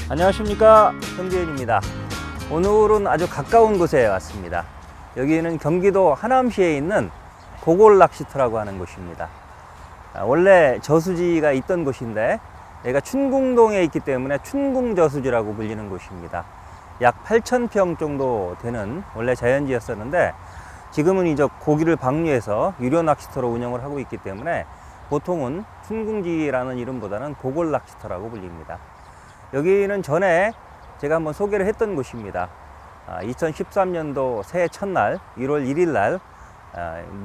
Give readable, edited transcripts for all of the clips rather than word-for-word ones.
안녕하십니까, 성재윤입니다. 오늘은 아주 가까운 곳에 왔습니다. 여기는 경기도 하남시에 있는 고골 낚시터라고 하는 곳입니다. 원래 저수지가 있던 곳인데 여기가 춘궁동에 있기 때문에 춘궁저수지라고 불리는 곳입니다. 약 8,000평 정도 되는 원래 자연지였었는데 지금은 이제 고기를 방류해서 유료 낚시터로 운영을 하고 있기 때문에 보통은 춘궁지라는 이름보다는 고골 낚시터라고 불립니다. 여기는 전에 제가 한번 소개를 했던 곳입니다. 2013년도 새해 첫날 1월 1일 날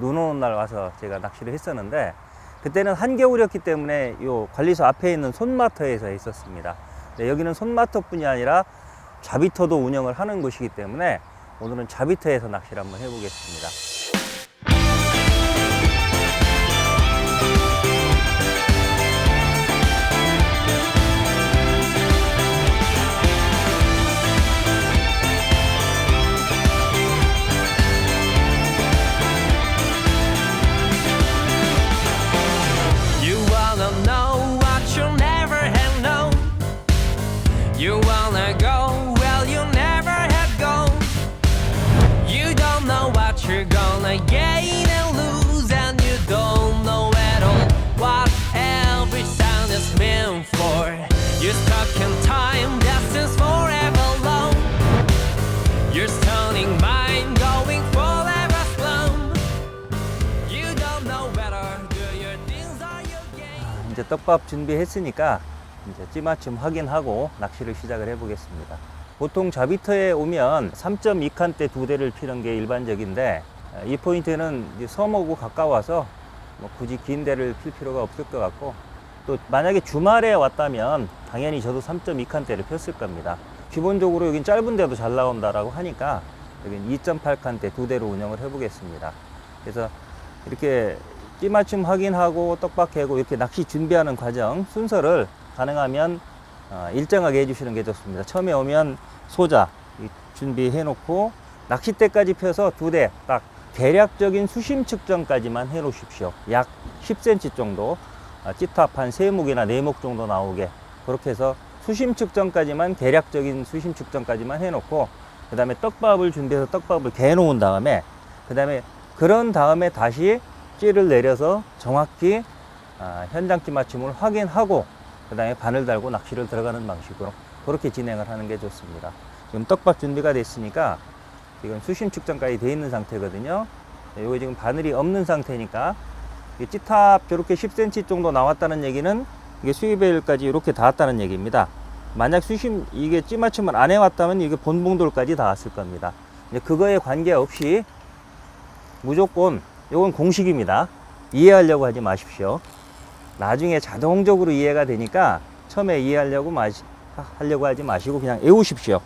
눈 오는 날 와서 제가 낚시를 했었는데 그때는 한겨울이었기 때문에 요 관리소 앞에 있는 손마터에서 했었습니다. 여기는 손마터뿐이 아니라 자비터도 운영을 하는 곳이기 때문에 오늘은 자비터에서 낚시를 한번 해보겠습니다. You wanna go, well you never have gone. You don't know what you're gonna gain and lose, and you don't know at all what every sound is meant for. You're stuck in time, distance forever long. You're stunning mind, going forever slow. You don't know better, do your things or you gain. 이제 떡밥 준비했으니까 이제 찌맞춤 확인하고 낚시를 시작을 해 보겠습니다. 보통 자비터에 오면 3.2칸대 2대를 피는 게 일반적인데 이 포인트는 이제 섬하고 가까워서 뭐 굳이 긴 대를 필 필요가 없을 것 같고, 또 만약에 주말에 왔다면 당연히 저도 3.2칸대를 폈을 겁니다. 기본적으로 여긴 짧은 데도 잘 나온다라고 하니까 여긴 2.8칸대 2대로 운영을 해 보겠습니다. 그래서 이렇게 찌맞춤 확인하고 떡밥 캐고 이렇게 낚시 준비하는 과정 순서를 가능하면 일정하게 해주시는 게 좋습니다. 처음에 오면 소자 준비해 놓고 낚싯대까지 펴서 2대 딱 대략적인 수심 측정까지만 해 놓으십시오. 약 10cm 정도 찌탑 한 3목이나 4목 정도 나오게 그렇게 해서 수심 측정까지만, 대략적인 수심 측정까지만 해 놓고 그 다음에 떡밥을 준비해서 떡밥을 개 놓은 다음에 그런 다음에 다시 찌를 내려서 정확히 현장 찌맞춤을 확인하고 그 다음에 바늘 달고 낚시를 들어가는 방식으로 그렇게 진행을 하는 게 좋습니다. 지금 떡밥 준비가 됐으니까 이건 수심 측정까지 되어 있는 상태거든요. 이거 지금 바늘이 없는 상태니까 찌탑 저렇게 10cm 정도 나왔다는 얘기는 이게 수입벨까지 이렇게 닿았다는 얘기입니다. 만약 수심 이게 찌맞춤을 안 해왔다면 이게 본봉돌까지 닿았을 겁니다. 그거에 관계없이 무조건 이건 공식입니다. 이해하려고 하지 마십시오. 나중에 자동적으로 이해가 되니까 처음에 이해하려고 하지 마시고 그냥 외우십시오.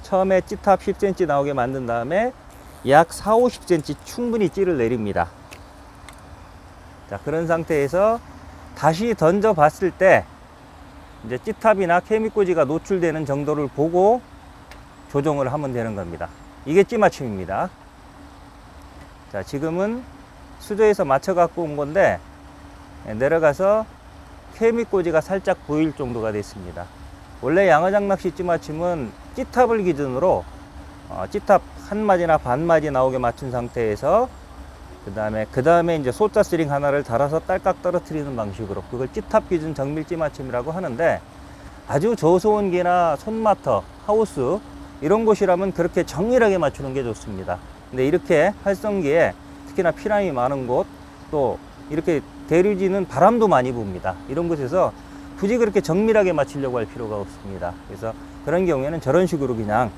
처음에 찌탑 10cm 나오게 만든 다음에 약 40-50cm 충분히 찌를 내립니다. 자, 그런 상태에서 다시 던져 봤을 때 이제 찌탑이나 케미꼬지가 노출되는 정도를 보고 조정을 하면 되는 겁니다. 이게 찌맞춤입니다. 자, 지금은 수조에서 맞춰 갖고 온 건데 내려가서 케미꼬지가 살짝 보일 정도가 됐습니다. 원래 양어장 낚시 찌맞춤은 찌탑을 기준으로 찌탑 한 마디나 반 마디 나오게 맞춘 상태에서 그 다음에 이제 소자 스링 하나를 달아서 딸깍 떨어뜨리는 방식으로, 그걸 찌탑 기준 정밀 찌맞춤이라고 하는데, 아주 저소온기나 손마터, 하우스 이런 곳이라면 그렇게 정밀하게 맞추는 게 좋습니다. 근데 이렇게 활성기에 특히나 피람이 많은 곳, 또 이렇게 대류지는 바람도 많이 붑니다. 이런 곳에서 굳이 그렇게 정밀하게 맞추려고 할 필요가 없습니다. 그래서 그런 경우에는 저런 식으로 그냥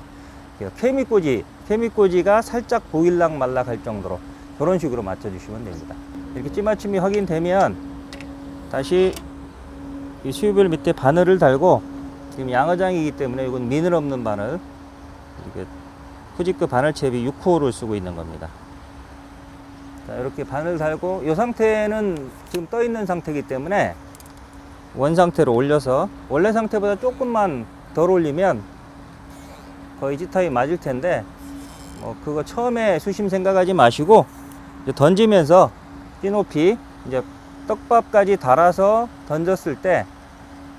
케미꼬지가 살짝 보일락 말락 할 정도로 그런 식으로 맞춰주시면 됩니다. 이렇게 찌맞춤이 확인되면 다시 이 수입벨 밑에 바늘을 달고, 지금 양어장이기 때문에 이건 미늘 없는 바늘, 이렇게 후지급 바늘채비 6호를 쓰고 있는 겁니다. 자, 이렇게 바늘 달고 이 상태는 지금 떠 있는 상태이기 때문에 원 상태로 올려서, 원래 상태보다 조금만 덜 올리면 거의 찌탑이 맞을 텐데 그거 처음에 수심 생각하지 마시고 이제 던지면서 찌높이 이제 떡밥까지 달아서 던졌을 때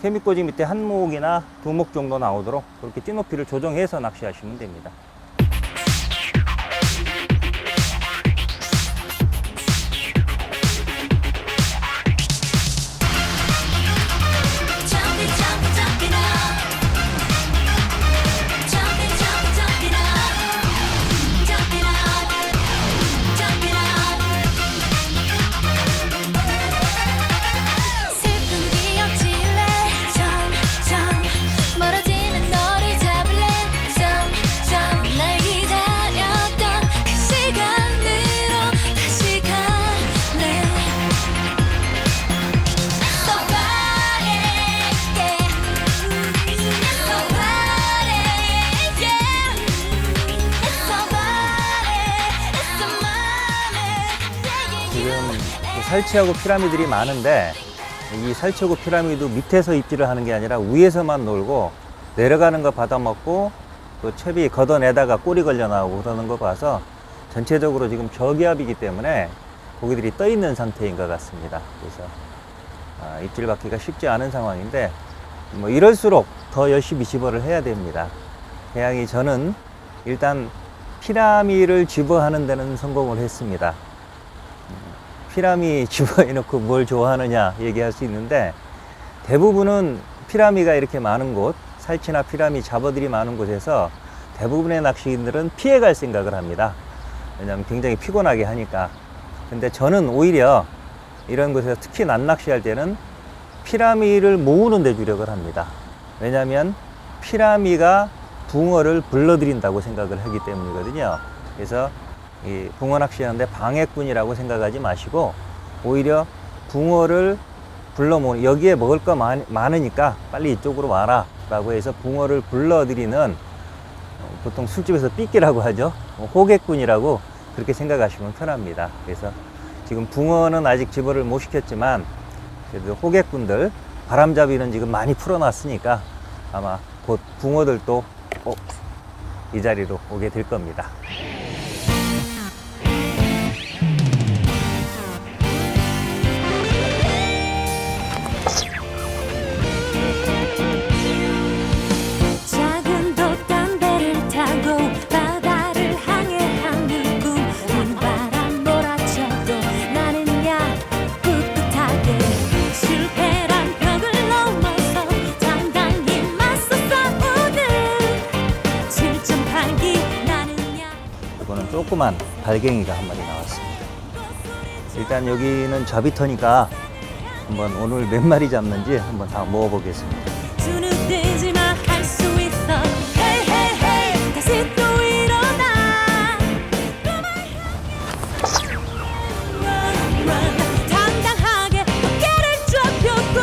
케미꼬지 밑에 한 목이나 두 목 정도 나오도록 그렇게 띠높이를 조정해서 낚시하시면 됩니다. 지금 살치하고 피라미들이 많은데 이 살치하고 피라미드 밑에서 입질을 하는 게 아니라 위에서만 놀고 내려가는 거 받아먹고 또 채비 걷어내다가 꼬리 걸려 나오고 그러는 거 봐서 전체적으로 지금 저기압이기 때문에 고기들이 떠 있는 상태인 것 같습니다. 그래서 입질 받기가 쉽지 않은 상황인데 뭐 이럴수록 더 열심히 집어를 해야 됩니다. 다행히 저는 일단 피라미를 집어하는 데는 성공을 했습니다. 피라미 집어해놓고 뭘 좋아하느냐 얘기할 수 있는데 대부분은 피라미가 이렇게 많은 곳, 살치나 피라미 잡어들이 많은 곳에서 대부분의 낚시인들은 피해갈 생각을 합니다. 왜냐하면 굉장히 피곤하게 하니까. 근데 저는 오히려 이런 곳에서 특히 낱낚시할 때는 피라미를 모으는 데 주력을 합니다. 왜냐하면 피라미가 붕어를 불러들인다고 생각을 하기 때문이거든요. 그래서 이 붕어 낚시하는데 방해꾼이라고 생각하지 마시고 오히려 붕어를 불러 모으는, 여기에 먹을 거 많으니까 빨리 이쪽으로 와라 라고 해서 붕어를 불러들이는, 보통 술집에서 삐끼라고 하죠. 호객꾼이라고 그렇게 생각하시면 편합니다. 그래서 지금 붕어는 아직 집어를 못 시켰지만 그래도 호객꾼들, 바람잡이는 지금 많이 풀어놨으니까 아마 곧 붕어들도 이 자리로 오게 될 겁니다. 작은 돛단 배를 타고 바다를 향해 하는 꿈, 흰바람 몰아쳐도 나는 야 꿋꿋하게 실패란 벽을 넘어서 당당히 맞서 싸우는 7.8기 나는 야. 이거는 조그만 달갱이가 한 마리 나왔습니다. 일단 여기는 잡이터니까 한번 오늘 몇 마리 잡는지 한번 다 먹어보겠습니다. 주눅들지 마, 할 수 있어. Hey hey hey, 다시 또 일어나. Run run, 당당하게 어깨를 쭉 펴고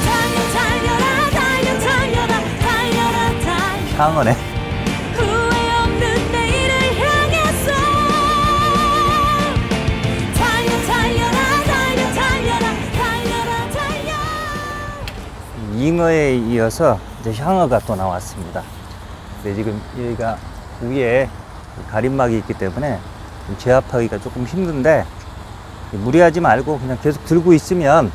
달려 달려라, 달려 달려라, 달려라 달려. 상어네. 후회 없는 내일을 향해서 달려 달려라, 달려 달려라, 달려라 달려. 잉어에 이어서 이제 향어가 또 나왔습니다. 근데 지금 여기가 위에 가림막이 있기 때문에 좀 제압하기가 조금 힘든데 무리하지 말고 그냥 계속 들고 있으면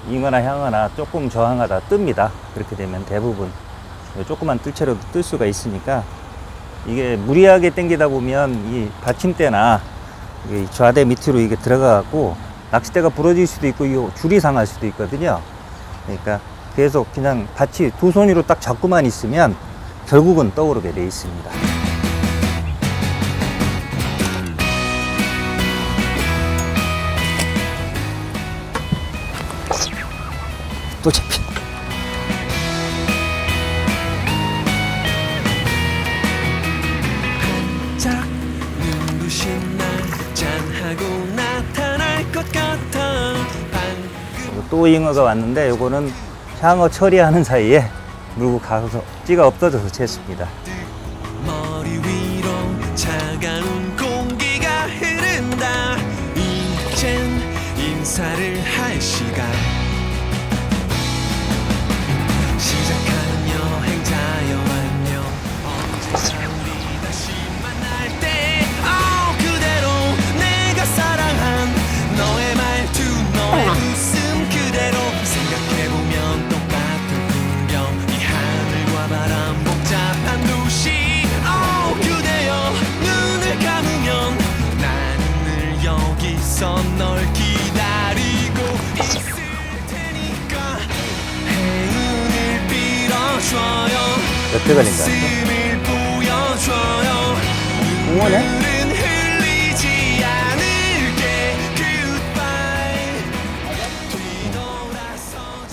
잉어나 향어나 조금 저항하다 뜹니다. 그렇게 되면 대부분 조그만 뜰채로도 뜰 수가 있으니까, 이게 무리하게 당기다 보면 이 받침대나 이 좌대 밑으로 이게 들어가갖고 낚싯대가 부러질 수도 있고 이 줄이 상할 수도 있거든요. 그러니까 계속 그냥 받치 두 손으로 딱 잡고만 있으면 결국은 떠오르게 돼 있습니다. 또 잡힌. 짝 눈부신 날 짠하고 나타날 것 같아. 또 잉어가 왔는데 요거는 향어 처리하는 사이에 물고 가서 찌가 없어져서 챘습니다. 머리 위로 차가운 공기가 흐른다. 이젠 인사를 할 시간. 시작하는 여행자여 안녕. 언제나 우리 다시 만날 때 그대로 내가 사랑한 너의 말투, 너의 웃음 몇 대 걸린 것 같아요? 붕어네?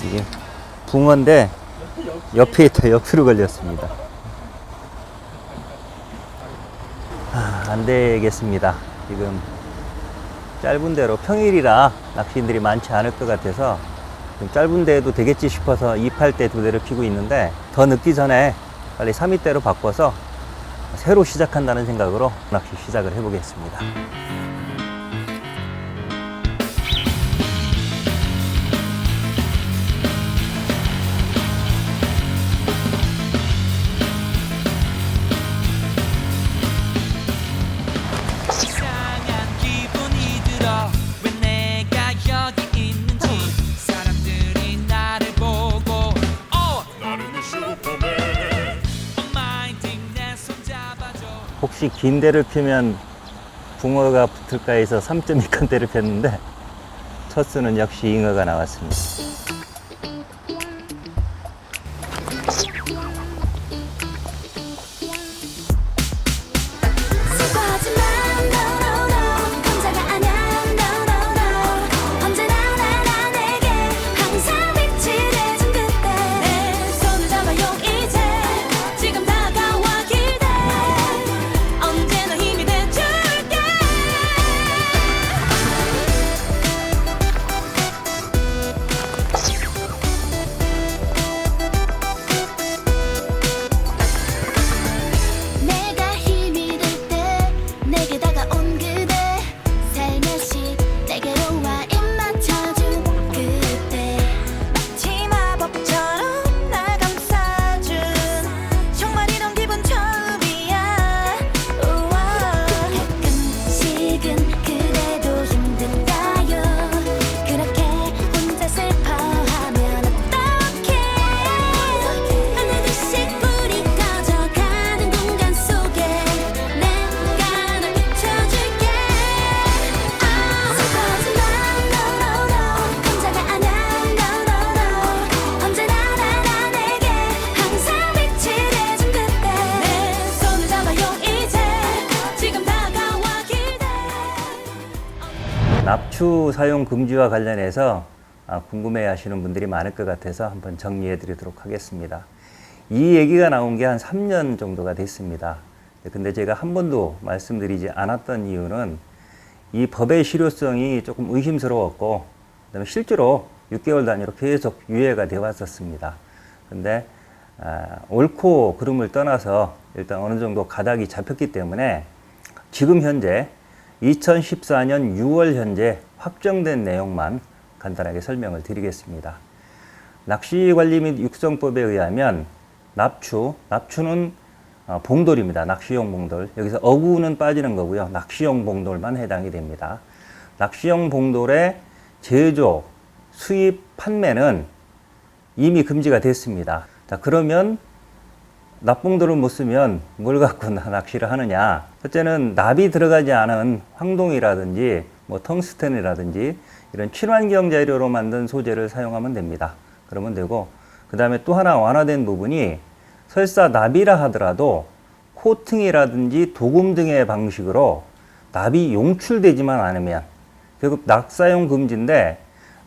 이게 붕어인데 옆에 있다 옆으로 걸렸습니다. 안 되겠습니다. 지금 짧은 데로 평일이라 낚시인들이 많지 않을 것 같아서 좀 짧은 데에도 되겠지 싶어서 2팔대 2대를 피고 있는데 더 늦기 전에 빨리 3위대로 바꿔서 새로 시작한다는 생각으로 낚시 시작을 해보겠습니다. 이상한 기분이 들어 왜 내가 여기 있는지 사람들이 나를 보고 나는 슈퍼맨 엄마인팅 내 손 잡아줘 혹시 긴 데를 피면 붕어가 붙을까 해서 3.2칸 대를 폈는데 첫 수는 역시 잉어가 나왔습니다. 수고하지만 no no no 혼자가 아냐 no no no 언제나 날 내게 항상 빛이 돼준 그때 내 손을 잡아요 이제 지금 다가와 기대 언제나 힘이 돼줄게 내가 힘이 될 때 내게 다가온 그대 살며시 내게로 와 입 맞춰준 그때 마치 마법처럼 날 감싸준 정말 이런 기분 처음이야 우와 가끔씩은 그래도 힘든가요 그렇게 혼자 슬퍼하면 어떡해 하늘빛이 불이 꺼져가는 공간 속에 내가 널 비춰줄게 수고하지만 no no no 혼자가 아냐 no no no 언제나 날 내게 항상 빛이 돼준 그때 내 손을 잡아요 이제 지금 다가와 기대 납추 사용 금지와 관련해서 궁금해 하시는 분들이 많을 것 같아서 한번 정리해 드리도록 하겠습니다. 이 얘기가 나온 게 한 3년 정도가 됐습니다. 근데 제가 한 번도 말씀드리지 않았던 이유는 이 법의 실효성이 조금 의심스러웠고 그다음에 실제로 6개월 단위로 계속 유예가 되어 왔었습니다. 근데 옳고 그름을 떠나서 일단 어느 정도 가닥이 잡혔기 때문에 지금 현재 2014년 6월 현재 확정된 내용만 간단하게 설명을 드리겠습니다. 낚시관리 및 육성법에 의하면 납추는 봉돌입니다. 낚시용 봉돌. 여기서 어구는 빠지는 거고요. 낚시용 봉돌만 해당이 됩니다. 낚시용 봉돌의 제조, 수입, 판매는 이미 금지가 됐습니다. 자, 그러면 납봉돌을 못 쓰면 뭘 갖고 낚시를 하느냐? 첫째는 납이 들어가지 않은 황동이라든지 뭐 텅스텐이라든지 이런 친환경 재료로 만든 소재를 사용하면 됩니다. 그러면 되고 그 다음에 또 하나 완화된 부분이 설사 납이라 하더라도 코팅이라든지 도금 등의 방식으로 납이 용출되지만 않으면 결국 낙사용 금지인데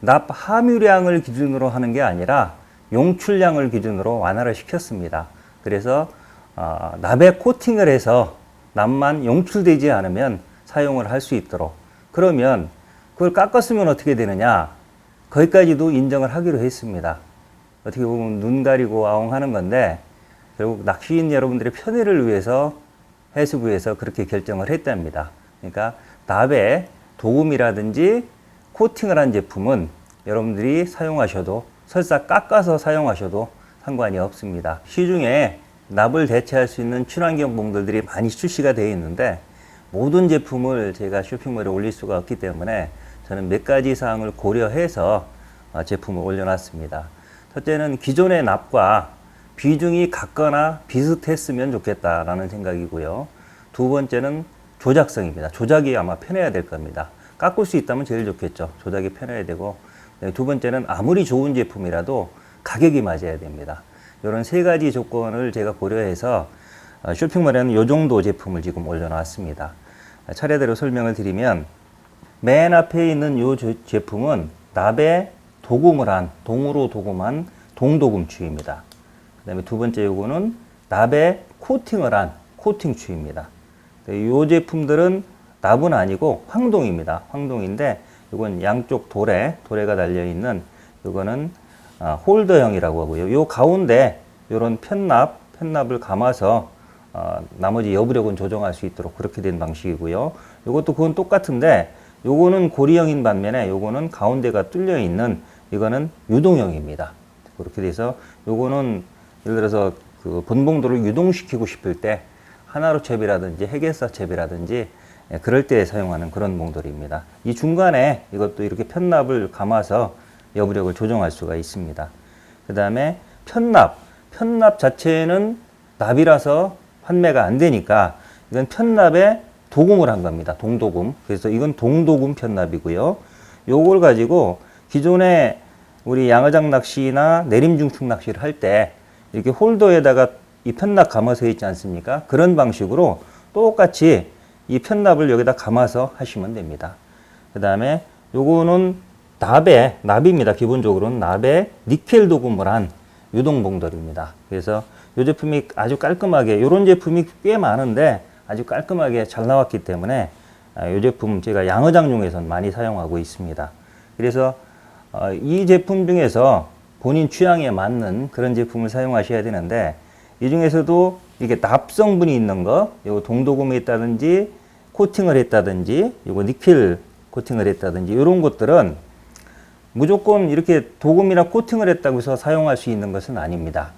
납 함유량을 기준으로 하는 게 아니라 용출량을 기준으로 완화를 시켰습니다. 그래서 납에 코팅을 해서 납만 용출되지 않으면 사용을 할 수 있도록 그러면 그걸 깎았으면 어떻게 되느냐 거기까지도 인정을 하기로 했습니다. 어떻게 보면 눈 가리고 아웅하는 건데 결국 낚시인 여러분들의 편의를 위해서 해수부에서 그렇게 결정을 했답니다. 그러니까 납에 도금이라든지 코팅을 한 제품은 여러분들이 사용하셔도 설사 깎아서 사용하셔도 상관이 없습니다. 시중에 납을 대체할 수 있는 친환경 봉돌들이 많이 출시가 되어 있는데 모든 제품을 제가 쇼핑몰에 올릴 수가 없기 때문에 저는 몇 가지 사항을 고려해서 제품을 올려놨습니다. 첫째는 기존의 납과 비중이 같거나 비슷했으면 좋겠다라는 생각이고요. 두 번째는 조작성입니다. 조작이 아마 편해야 될 겁니다. 깎을 수 있다면 제일 좋겠죠. 조작이 편해야 되고 두 번째는 아무리 좋은 제품이라도 가격이 맞아야 됩니다. 이런 세 가지 조건을 제가 고려해서 쇼핑몰에는 이 정도 제품을 지금 올려놨습니다. 차례대로 설명을 드리면 맨 앞에 있는 이 제품은 납에 도금을 한, 동으로 도금한 동도금추입니다. 그 다음에 두 번째 요거는 납에 코팅을 한 코팅추입니다. 이 제품들은 납은 아니고 황동입니다. 황동인데 이건 양쪽 도래가 달려있는 이거는 홀더형이라고 하고요. 요 가운데 이런 편납을 감아서 나머지 여부력은 조정할 수 있도록 그렇게 된 방식이고요. 이것도 그건 똑같은데 요거는 고리형인 반면에 요거는 가운데가 뚫려 있는 이거는 유동형입니다. 그렇게 돼서 요거는 예를 들어서 그 본봉도를 유동시키고 싶을 때 하나로 첩이라든지 해결사 첩이라든지 그럴 때 사용하는 그런 봉돌입니다. 이 중간에 이것도 이렇게 편납을 감아서 여부력을 조정할 수가 있습니다. 그 다음에 편납 자체는 납이라서 판매가 안 되니까 이건 편납에 도금을 한 겁니다. 동도금. 그래서 이건 동도금 편납이고요. 요걸 가지고 기존에 우리 양어장 낚시나 내림중축 낚시를 할 때 이렇게 홀더에다가 이 편납 감아서 있지 않습니까? 그런 방식으로 똑같이 이 편납을 여기다 감아서 하시면 됩니다. 그 다음에 요거는 납입니다. 기본적으로는 납에 니켈 도금을 한 유동봉돌입니다. 그래서 이 제품이 아주 깔끔하게, 이런 제품이 꽤 많은데 아주 깔끔하게 잘 나왔기 때문에 이 제품 제가 양어장용에선 많이 사용하고 있습니다. 그래서 이 제품 중에서 본인 취향에 맞는 그런 제품을 사용하셔야 되는데, 이 중에서도 이게 납성분이 있는 거, 이거 동도금에 있다든지 코팅을 했다든지 이거 니켈 코팅을 했다든지 이런 것들은 무조건 이렇게 도금이나 코팅을 했다고 해서 사용할 수 있는 것은 아닙니다.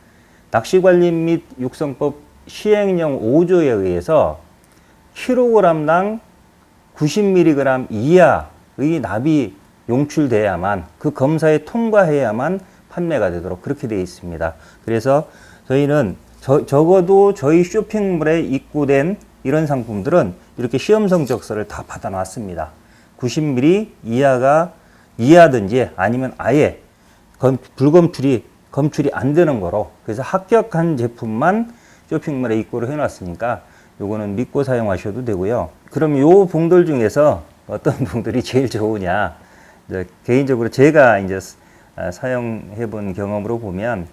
낚시관리 및 육성법 시행령 5조에 의해서 킬로그램당 90mg 이하의 납이 용출돼야만, 그 검사에 통과해야만 판매가 되도록 그렇게 되어 있습니다. 그래서 저희는 적어도 저희 쇼핑몰에 입고된 이런 상품들은 이렇게 시험 성적서를 다 받아 놨습니다. 90ml 이하든지 아니면 아예 검출이 안 되는 거로, 그래서 합격한 제품만 쇼핑몰에 입고를 해놨으니까 요거는 믿고 사용하셔도 되고요. 그럼 요 봉돌 중에서 어떤 봉돌이 제일 좋으냐? 이제 개인적으로 제가 이제 사용해 본 경험으로 보면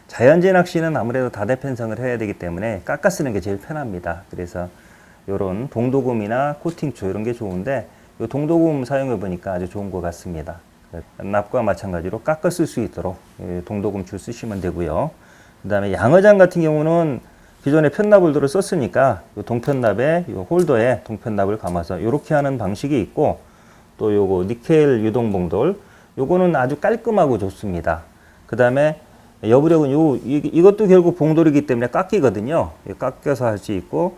자연재 낚시는 아무래도 다대편성을 해야 되기 때문에 깎아 쓰는 게 제일 편합니다. 그래서 요런 동도금이나 코팅초 이런 게 좋은데, 요 동도금 사용해 보니까 아주 좋은 것 같습니다. 납과 마찬가지로 깎아 쓸 수 있도록 동도금 줄 쓰시면 되고요. 그 다음에 양어장 같은 경우는 기존에 편납을 썼으니까 요 동편납에 요 홀더에 동편납을 감아서 이렇게 하는 방식이 있고, 또 요거 니켈 유동봉돌, 요거는 아주 깔끔하고 좋습니다. 그 다음에 여부력은 이것도 결국 봉돌이기 때문에 깎이거든요. 깎여서 할 수 있고,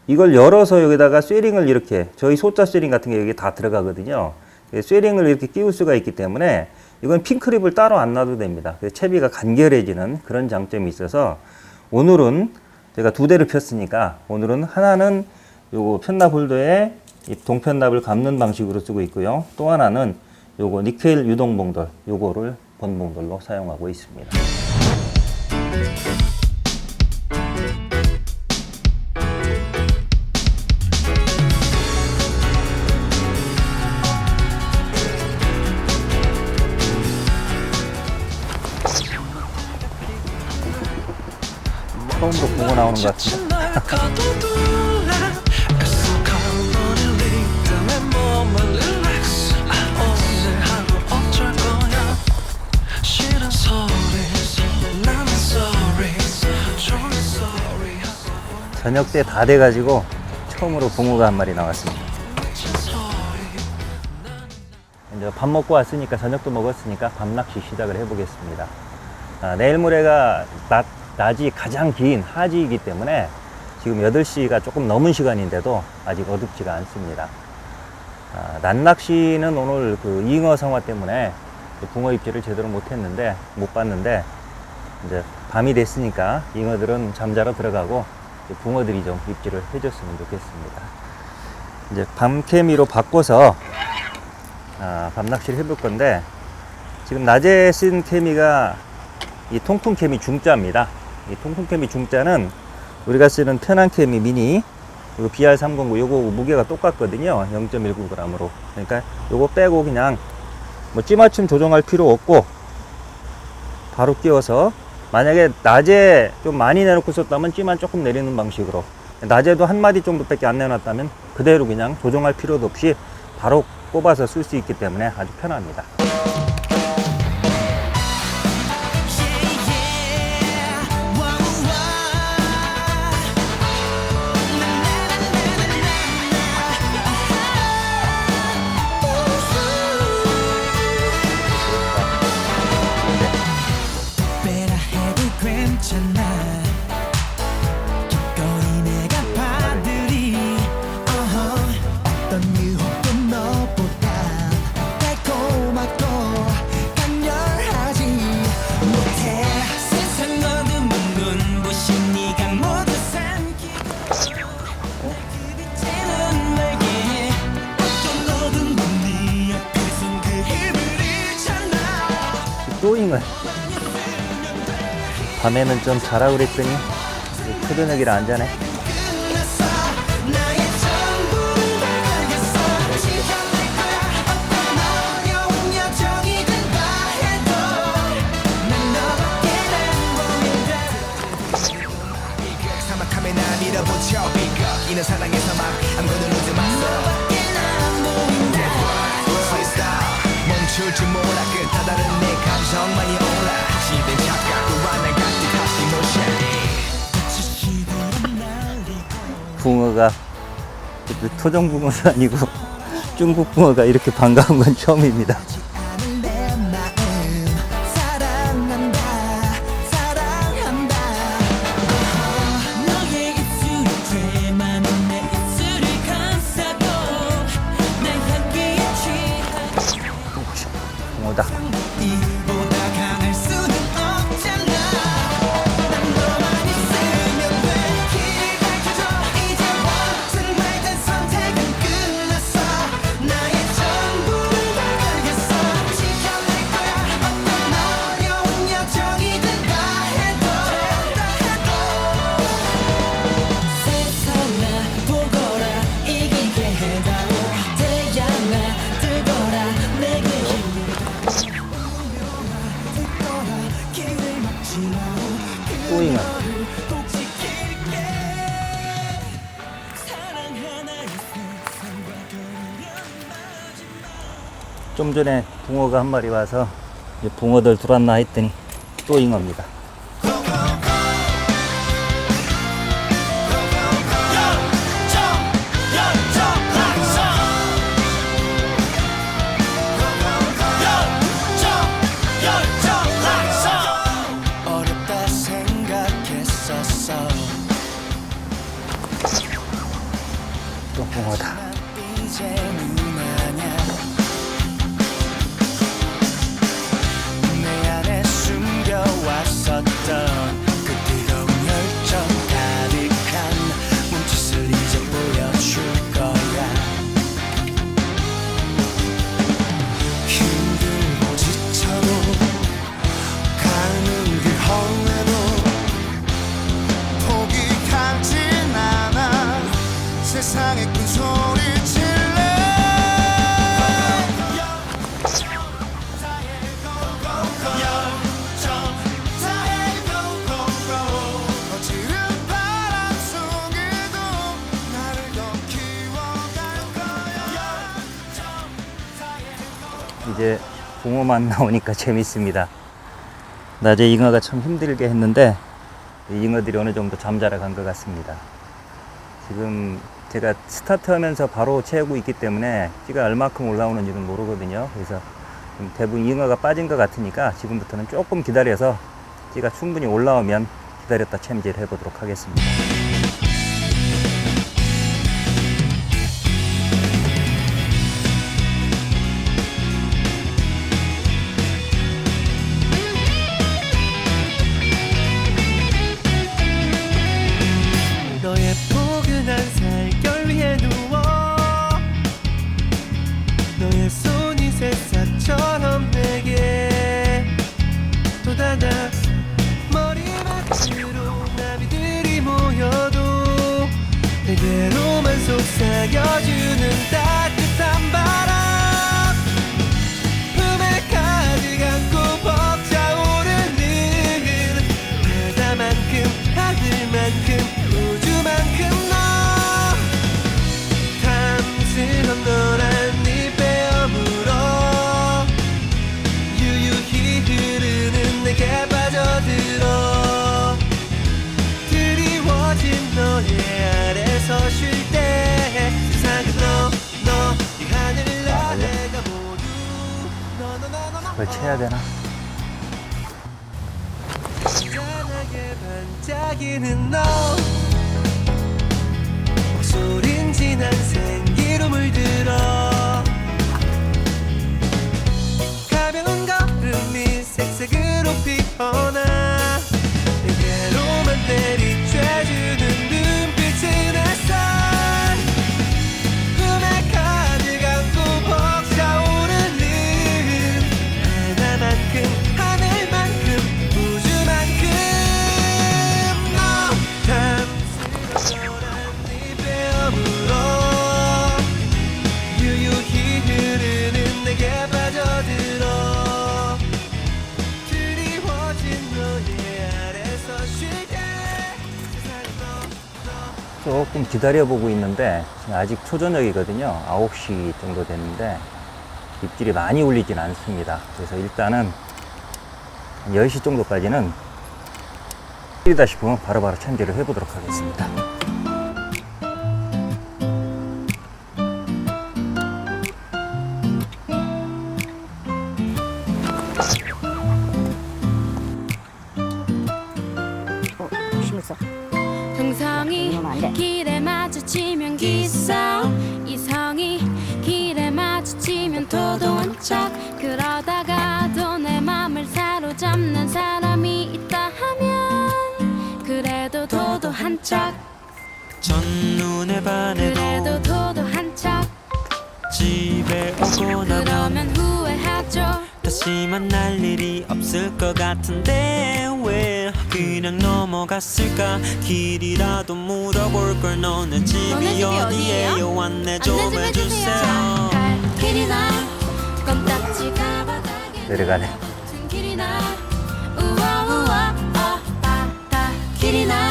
이걸 열어서 여기다가 쇠링을 이렇게, 저희 소자 쇠링 같은 게 여기 다 들어가거든요. 쇠링을 이렇게 끼울 수가 있기 때문에 이건 핀크립을 따로 안 놔도 됩니다. 채비가 간결해지는 그런 장점이 있어서, 오늘은 제가 두 대를 폈으니까 오늘은 하나는 요거 편납 홀더에 이 동편납을 감는 방식으로 쓰고 있고요. 또 하나는 요거 니켈 유동봉돌, 요거를 본봉돌로 사용하고 있습니다. 처음으로 붕어 나오는 것 같은데. 저녁 때 다 돼가지고 처음으로 붕어가 한 마리 나왔습니다. 이제 밥 먹고 왔으니까, 저녁도 먹었으니까 밤낚시 시작을 해보겠습니다. 내일 모레가 낮이 가장 긴 하지이기 때문에 지금 8시가 조금 넘은 시간인데도 아직 어둡지가 않습니다. 낮낚시는 오늘 그 잉어 성화 때문에 붕어 입질을 제대로 못 봤는데, 이제 밤이 됐으니까 잉어들은 잠자러 들어가고 붕어들이 좀 입질을 해줬으면 좋겠습니다. 이제 밤케미로 바꿔서 밤낚시를 해볼 건데, 지금 낮에 쓴 케미가 이 통풍케미 중짜입니다. 이 통풍케미 중짜는 우리가 쓰는 편안케미 미니 그리고 BR309 요거 무게가 똑같거든요. 0.19g으로. 그러니까 요거 빼고 그냥 뭐 찌맞춤 조정할 필요 없고 바로 끼워서, 만약에 낮에 좀 많이 내놓고 썼다면 찌만 조금 내리는 방식으로, 낮에도 한 마디 정도밖에 안 내놨다면 그대로 그냥 조정할 필요도 없이 바로 꼽아서 쓸 수 있기 때문에 아주 편합니다. 빼라 해도 괜찮아. 기꺼이 내가 받으리. 어떤 유혹도 너보다 달콤하고 강렬하지 못해. 세상 어둠은 눈부신 네가 모두 삼키고 그 빛에는 날개. 어떤 어둠도 네 앞에선 그 힘을 잃잖아. 또잉을 밤에는 좀 자라 그랬더니 초저녁이라 안 자네. 끝났어. 나의 전부를 다 걸겠어. 지켜낼 거야. 어떤 어려운 여정이든 다 해도 난 너밖에 안 보인다. 사막함에 나 밀어붙여 이는 사랑에서 막 아무것도 놓지 마소. 너밖에 안 보인다. 멈출 줄 몰라 끝다 다른 내 감정만이 올라. 시된 착각과 날 가득하시 붕어가 토종 붕어도 아니고 중국 붕어가 이렇게 반가운 건 처음입니다. 내 마음 사랑한다 사랑한다. 너의 입술이 돼 많은 내 입술을 감싸고 내 향기에 취한 붕어다. 이보다 강할 수는 없잖아. 난 너만 있으면 돼. 길을 밝혀줘. 이제와 정말 선택은 끝났어. 나의 전부를 다 걸겠어. 지켜낼 거야. 어떤 어려운 여정이든 다 해도 세상아 보거라 이기게 해다오. 태양아 뜨거라 내게 힘을 길을 막지 마오. 또잉을 꼭 지킬게. 사랑 하나의 세상과 거리는 마지막. 좀 전에 붕어가 한 마리 와서 이제 붕어들 들어왔나 했더니 또잉어입니다. 어렵다 생각했었어. 또 붕어다. 이제는 아냐. 내 안에 숨겨왔었던 그 뜨거운 열정 가득한 몸짓을 이제 보여줄 거야. 힘들고 지쳐도 가는 길 험해도 포기하진 않아. 세상에 큰 소리 질러. 거칠은 바람 속에도 나를 더 키워갈 거야. 이제 붕어만 나오니까 재밌습니다. 낮에 잉어가 참 힘들게 했는데 이 잉어들이 어느 정도 잠자러 간 것 같습니다. 지금 제가 스타트하면서 바로 채우고 있기 때문에 찌가 얼마큼 올라오는지는 모르거든요. 그래서 지금 대부분 잉어가 빠진 것 같으니까 지금부터는 조금 기다려서 찌가 충분히 올라오면 기다렸다 챔질을 해보도록 하겠습니다. 너의 포근한 살결 위에 누워 너의 손이 새싹처럼 내게 돋아나 이대로만 속삭여주는 따뜻한 바람 품에 가득 안고 벅차오르는 바다만큼 하늘만큼 우주만큼 너 탐스런 노란 네 뺨으로 유유히 흐르는 내게 빠져들어 드리워진 너의 아래서 쉴 때 세상은 너 이 하늘 아래가 모두 너너너너 그걸 채야 되나? 찬하게 반짝이는 너 목소린 진한 생기로 물들어 가벼운 걸음이 색색으로 피어나 내게로만 내리쬐주는 눈빛은 햇살 꿈에 가득 안고 벅차오르는 바다만큼 하늘만큼 우주만큼 너 탐스러운 네 뺨으로 유유히 흐르는 내게 빠져들어 드리워진 너의 아래서 쉴 때 세상은 조금 기다려보고 있는데 지금 아직 초저녁이거든요. 9시 정도 됐는데 입질이 많이 울리진 않습니다. 그래서 일단은 한 10시 정도까지는 이다 싶으면 바로바로 참기를 해보도록 하겠습니다. 심했어. 동성이 이러면 안 돼. 길에 마주치면 기싸움 이성이 길에 마주치면 도도한 척 그러다가도 내 맘을 사로잡는 사람이 있다 하면 그래도 도도한 척 첫눈에 반해도 그래도 도도한 척 집에 오고 나면 그러면 후회하죠 다시 만날 일이 없을 것 같은데 왜 그냥 넘어갔을까 길이라도 물어볼 걸 너네 집이 너네 집이 어디예요 어디예요? 안내 좀 안내 좀 해주세요 갈 길이나 껌딱지가 바닥에 내려가네. 같은 길이나 우와 우와 바다 길이나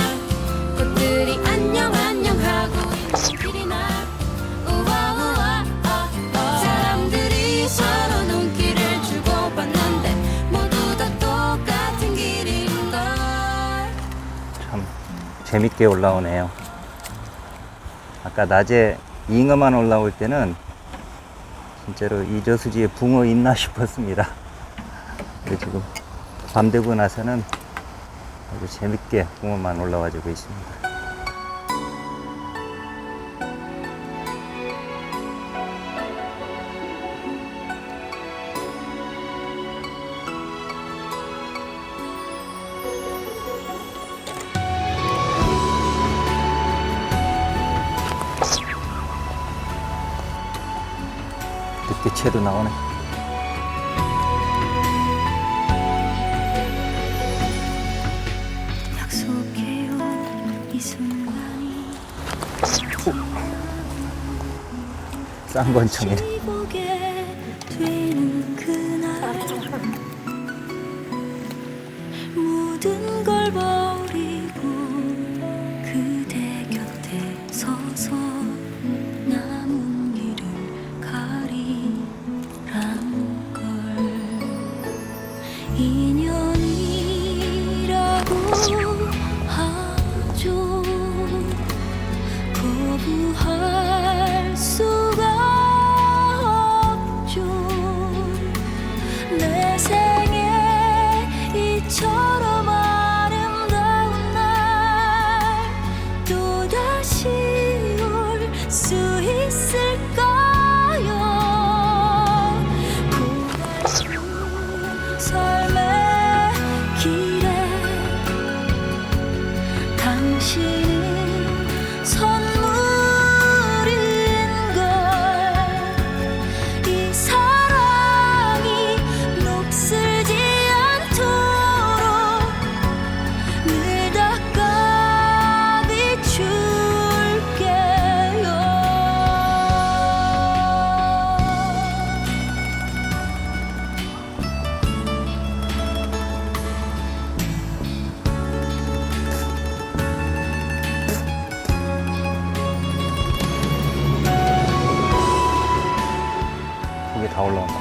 꽃들이 안녕 안녕하고 있는 길이나 우와 우와 사람들이 서로 눈길을 주고받는데 모두 다 똑같은 길인걸 참 재밌게 올라오네요. 아까 낮에 잉어만 올라올 때는 진짜로 이 저수지에 붕어 있나 싶었습니다. 근데 지금 밤 되고 나서는 아주 재밌게 붕어만 올라와주고 있습니다. 늦게 채도 나오네. 약속해요 이 순간이 쌍권청이네. 보게 되는 그날 모든 걸 버리고 그대 곁에 서서 남은 길을 가리란 걸 인연이라고 하죠 거부할 수가 없죠 내 생에 이처럼 아름다운 날 또다시 올 수 있을까요 고달픈 삶의 길에 당신은 선물인걸 이 사랑이 녹슬지 않도록 늘 닦아 비출게 다 올라온다.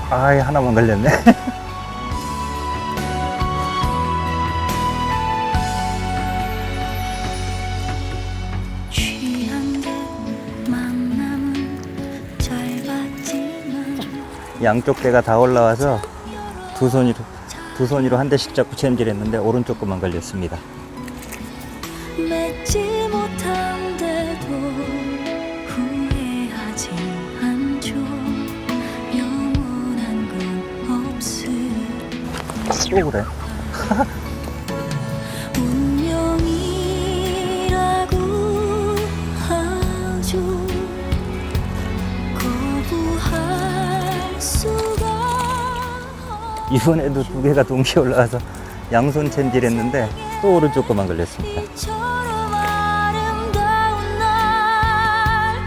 아이, 하나만 걸렸네. 취한 듯 만남은 짧았지만 양쪽 대가 다 올라와서 두 손으로 한 대씩 잡고 챔질했는데 오른쪽 것만 걸렸습니다. 맺지 못한데도 후회하지 않죠. 영원한 건 없을 또 그래. 운명이라고 하죠. 거부할 수가 이번에도 두 개가 동시에 올라와서 양손 챔질했는데 또 오른쪽 것만 걸렸습니다. 이처럼 아름다운 날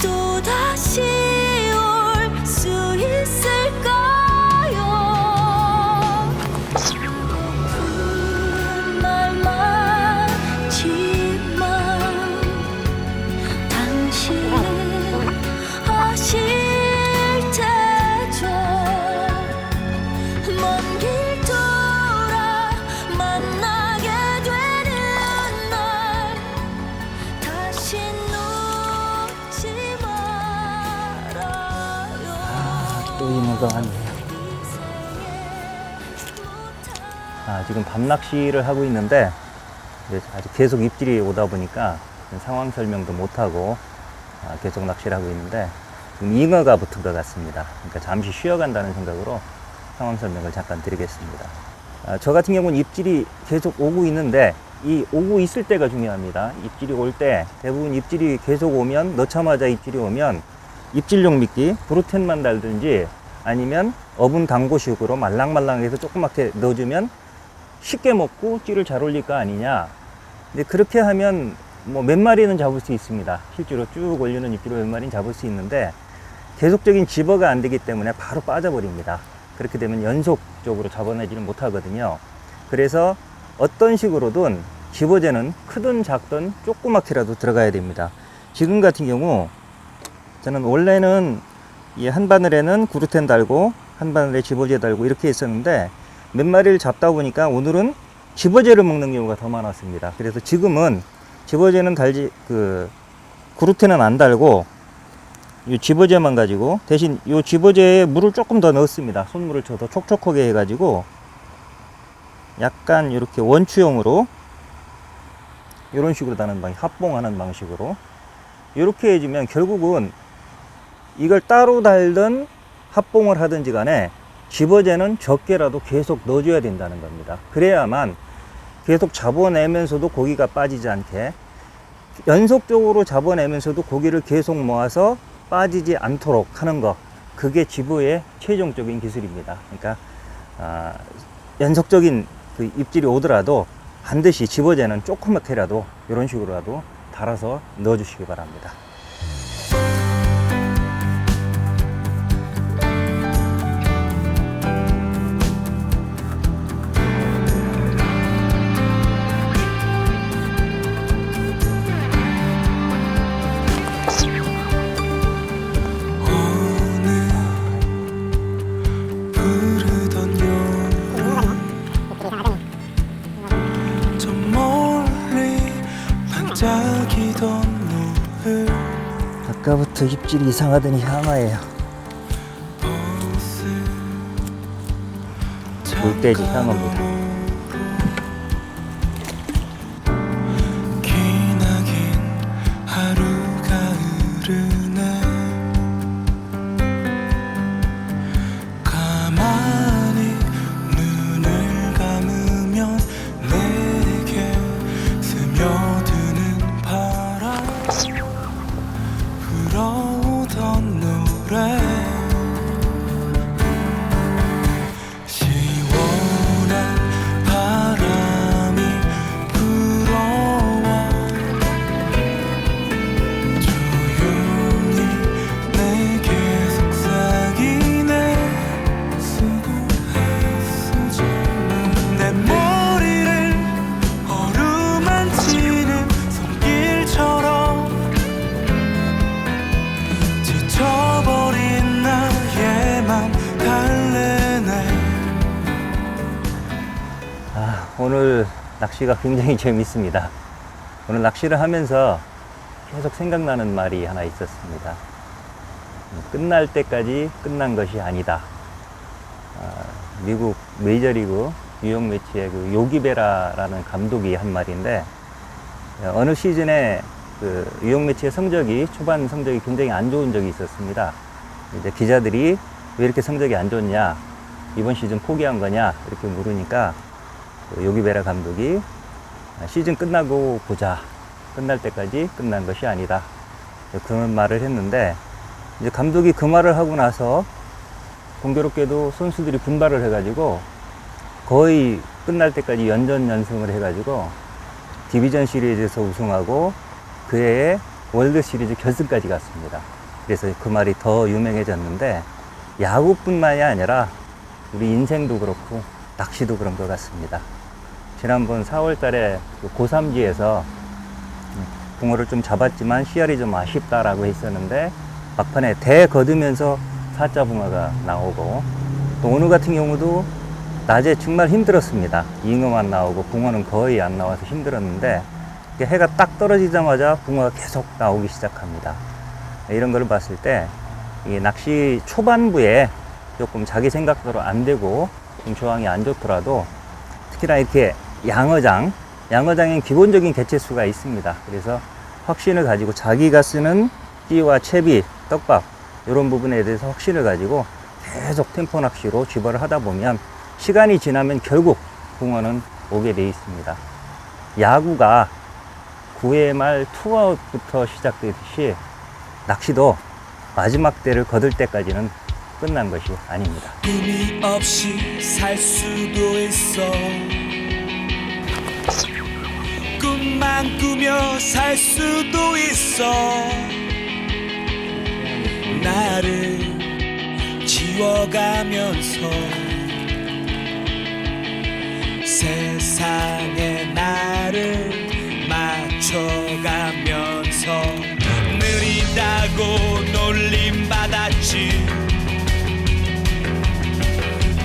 또다시 올 수 있을까요? 아픈 말만 지만 당신은 아실 테죠. 먼 길 돌아 만나게 되는 날 다시 놓지 말아요. 또 이모가 왔네요. 지금 밤낚시를 하고 있는데 이제 아직 계속 입질이 오다 보니까 상황 설명도 못하고 계속 낚시를 하고 있는데 지금 잉어가 붙은 것 같습니다. 그러니까 잠시 쉬어간다는 생각으로 상황 설명을 잠깐 드리겠습니다. 저 같은 경우는 입질이 계속 오고 있는데 이 오고 있을 때가 중요합니다. 입질이 올 때 대부분 입질이 계속 오면 넣자마자 입질이 오면 입질용 미끼 브루텐만 달든지 아니면 어분 당고식으로 말랑말랑해서 조그맣게 넣어주면 쉽게 먹고 찌를 잘 올릴 거 아니냐. 근데 그렇게 하면 뭐 몇 마리는 잡을 수 있습니다. 실제로 쭉 올리는 입질로 몇 마리는 잡을 수 있는데 계속적인 집어가 안 되기 때문에 바로 빠져버립니다. 그렇게 되면 연속적으로 잡아내지는 못하거든요. 그래서 어떤 식으로든 집어제는 크든 작든 조그맣게라도 들어가야 됩니다. 지금 같은 경우 저는 원래는 이 한 바늘에는 구루텐 달고 한 바늘에 집어제 달고 이렇게 했었는데 몇 마리를 잡다 보니까 오늘은 집어제를 먹는 경우가 더 많았습니다. 그래서 지금은 집어제는 구루텐은 안 달고 이 집어제만 가지고 대신 이 집어제에 물을 조금 더 넣었습니다. 손물을 쳐서 촉촉하게 해가지고 약간 이렇게 원추형으로 이런 식으로 다는 방식, 합봉하는 방식으로 이렇게 해주면 결국은 이걸 따로 달든 합봉을 하든지 간에 집어제는 적게라도 계속 넣어줘야 된다는 겁니다. 그래야만 계속 잡아내면서도 고기가 빠지지 않게 연속적으로 잡아내면서도 고기를 계속 모아서 빠지지 않도록 하는 거, 그게 집어의 최종적인 기술입니다. 그러니까 연속적인 그 입질이 오더라도 반드시 집어제는 조그맣게라도 이런 식으로라도 달아서 넣어주시기 바랍니다. 아까부터 입질이 이상하더니 향어예요. 물돼지 향어입니다. 기나긴 하루가 흐르네. 가만히 눈을 감으면 내게 스며드는 바람, 불어오던 노래, 시원한 오늘 낚시가 굉장히 재밌습니다. 오늘 낚시를 하면서 계속 생각나는 말이 하나 있었습니다. 끝날 때까지 끝난 것이 아니다. 미국 메이저리그 뉴욕 매치의 그 요기베라라는 감독이 한 말인데, 어느 시즌에 그 뉴욕 매치의 성적이, 초반 성적이 굉장히 안 좋은 적이 있었습니다. 이제 기자들이 왜 이렇게 성적이 안 좋냐, 이번 시즌 포기한 거냐 이렇게 물으니까 그 요기베라 감독이 시즌 끝나고 보자, 끝날 때까지 끝난 것이 아니다, 그런 말을 했는데, 이제 감독이 그 말을 하고 나서 공교롭게도 선수들이 분발을 해가지고 거의 끝날 때까지 연전연승을 해가지고 디비전 시리즈에서 우승하고 그 해에 월드 시리즈 결승까지 갔습니다. 그래서 그 말이 더 유명해졌는데, 야구뿐만이 아니라 우리 인생도 그렇고 낚시도 그런 것 같습니다. 지난번 4월 달에 고삼지에서 붕어를 좀 잡았지만 씨알이 좀 아쉽다라고 했었는데, 막판에 대 거두면서 사자 붕어가 나오고, 또 오늘 같은 경우도 낮에 정말 힘들었습니다. 잉어만 나오고 붕어는 거의 안 나와서 힘들었는데, 해가 딱 떨어지자마자 붕어가 계속 나오기 시작합니다. 이런 걸 봤을 때 이 낚시 초반부에 조금 자기 생각대로 안 되고 좀 조항이 안 좋더라도, 특히나 이렇게 양어장엔 기본적인 개체수가 있습니다. 그래서 확신을 가지고 자기가 쓰는 찌와 채비, 떡밥 이런 부분에 대해서 확신을 가지고 계속 템포 낚시로 쥐벌을 하다 보면 시간이 지나면 결국 붕어는 오게 돼 있습니다. 야구가 9회 말 투아웃부터 시작되듯이 낚시도 마지막 대를 거둘 때까지는 끝난 것이 아닙니다. 꿈이 없이 살 수도 있어. 꿈만 꾸며 살 수도 있어. 나를 지워가면서 세상에 나를 맞춰가면서 느리다고 놀림받았지.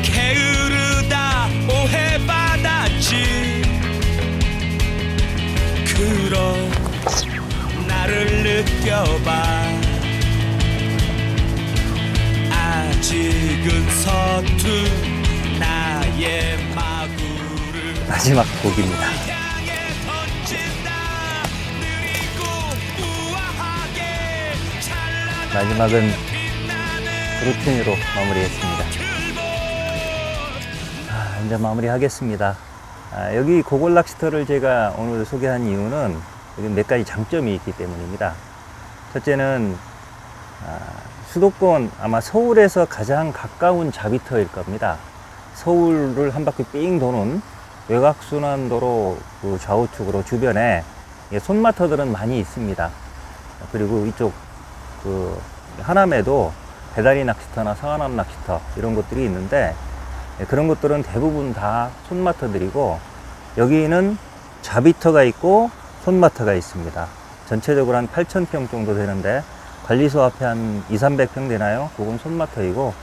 게으르다 오해받았지. 그런 나를 느껴봐. 아직은 서툰 나의 마구를 마지막 곡입니다. 향해 던진다. 느리고 우아하게 찬란한 마지막은 빛나는 루틴으로 마무리했습니다. 이제 마무리하겠습니다. 여기 고골 낚시터를 제가 오늘 소개한 이유는 여기 몇 가지 장점이 있기 때문입니다. 첫째는 수도권, 아마 서울에서 가장 가까운 자비터일 겁니다. 서울을 한 바퀴 삥 도는 외곽순환도로 그 좌우측으로 주변에 손마터들은 많이 있습니다. 그리고 이쪽 그 하남에도 배다리 낚시터나 서하남 낚시터 이런 것들이 있는데, 그런 것들은 대부분 다 손마터들이고, 여기는 자비터가 있고 손마터가 있습니다. 전체적으로 한 8,000평 정도 되는데, 관리소 앞에 한 200~300평 되나요? 그건 손마터이고,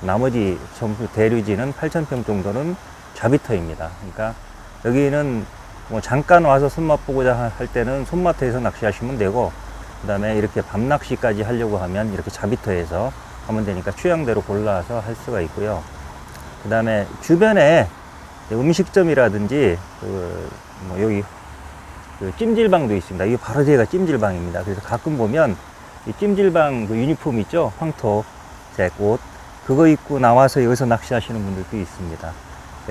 나머지 전부 대류지는 8,000평 정도는 자비터입니다. 그러니까 여기는 뭐 잠깐 와서 손맛 보고자 할 때는 손마터에서 낚시하시면 되고, 그 다음에 이렇게 밤낚시까지 하려고 하면 이렇게 자비터에서 하면 되니까 취향대로 골라서 할 수가 있고요. 그 다음에 주변에 음식점이라든지 뭐 여기 그 찜질방도 있습니다. 이게 바로 제가 찜질방입니다. 그래서 가끔 보면 이 찜질방 그 유니폼 있죠? 황토색 옷, 그거 입고 나와서 여기서 낚시하시는 분들도 있습니다.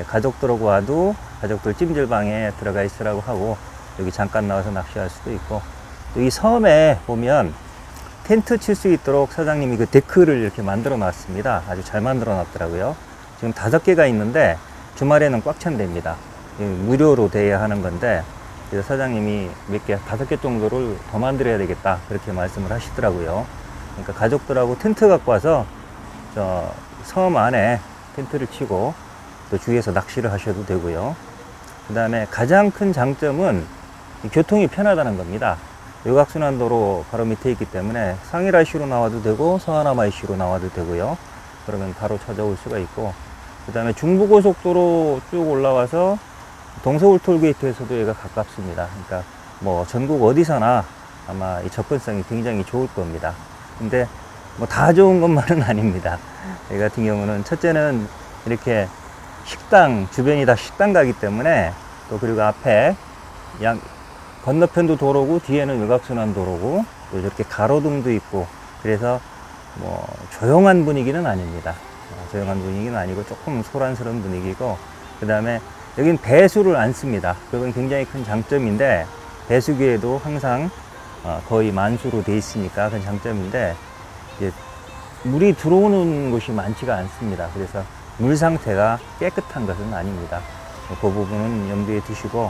가족들하고 와도 가족들 찜질방에 들어가 있으라고 하고 여기 잠깐 나와서 낚시할 수도 있고, 또 이 섬에 보면 텐트 칠 수 있도록 사장님이 그 데크를 이렇게 만들어 놨습니다. 아주 잘 만들어 놨더라고요. 지금 5개가 있는데 주말에는 꽉 찬답니다. 무료로 돼야 하는 건데, 그래서 사장님이 몇 개, 5개 정도를 더 만들어야 되겠다, 그렇게 말씀을 하시더라고요. 그러니까 가족들하고 텐트 갖고 와서 저 섬 안에 텐트를 치고 또 주위에서 낚시를 하셔도 되고요. 그 다음에 가장 큰 장점은 교통이 편하다는 겁니다. 외곽순환도로 바로 밑에 있기 때문에 상일 IC로 나와도 되고 서하남 IC로 나와도 되고요. 그러면 바로 찾아올 수가 있고, 그 다음에 중부고속도로 쭉 올라와서 동서울 톨게이트에서도 얘가 가깝습니다. 그러니까 뭐 전국 어디서나 아마 이 접근성이 굉장히 좋을 겁니다. 근데 뭐 다 좋은 것만은 아닙니다. 이 같은 경우는 첫째는 이렇게 식당, 주변이 다 식당 가기 때문에 또 그리고 앞에 건너편도 도로고 뒤에는 외곽순환 도로고 또 이렇게 가로등도 있고 그래서 뭐 조용한 분위기는 아닙니다. 조용한 분위기는 아니고 조금 소란스러운 분위기고 그 다음에 여긴 배수를 안 씁니다. 그건 굉장히 큰 장점인데 배수기에도 항상 거의 만수로 돼 있으니까 그건 장점인데 이제 물이 들어오는 곳이 많지가 않습니다. 그래서 물 상태가 깨끗한 것은 아닙니다. 그 부분은 염두에 두시고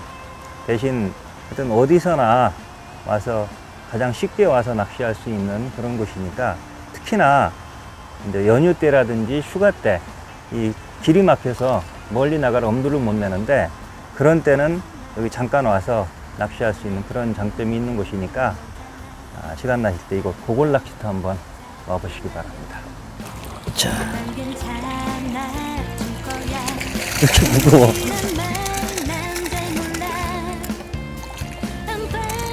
대신 하여튼 어디서나 와서 가장 쉽게 와서 낚시할 수 있는 그런 곳이니까 특히나 이제 연휴 때라든지 휴가 때 이 길이 막혀서 멀리 나갈 엄두를 못 내는데 그런 때는 여기 잠깐 와서 낚시할 수 있는 그런 장점이 있는 곳이니까 시간 나실 때 이곳 고골 낚시터 한번 와보시기 바랍니다. 자, 난 괜찮아 줄 거야 이렇게 무거워. 난잘 몰라 I'm fine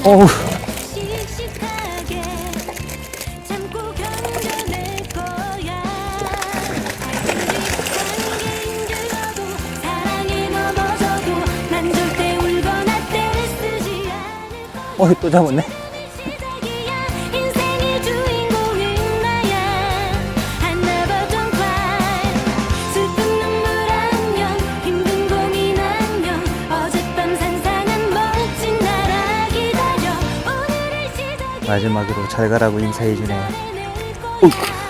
어우. 씩씩하게 참고 견뎌낼 거야 아무리 힘들어도 사랑에 넘어져도 난 절대 울거나 떼를 쓰지 않을 거야 또 잡았네. 시작이야 인생의 주인공은 나야 하나 don't cry 슬픈 눈물 안녕 힘든 고민 안녕 어젯밤 상상한 멋진 나라 기다려 오늘의 시작이 마지막으로 잘 가라고 인사해주네요. 잘해낼 거야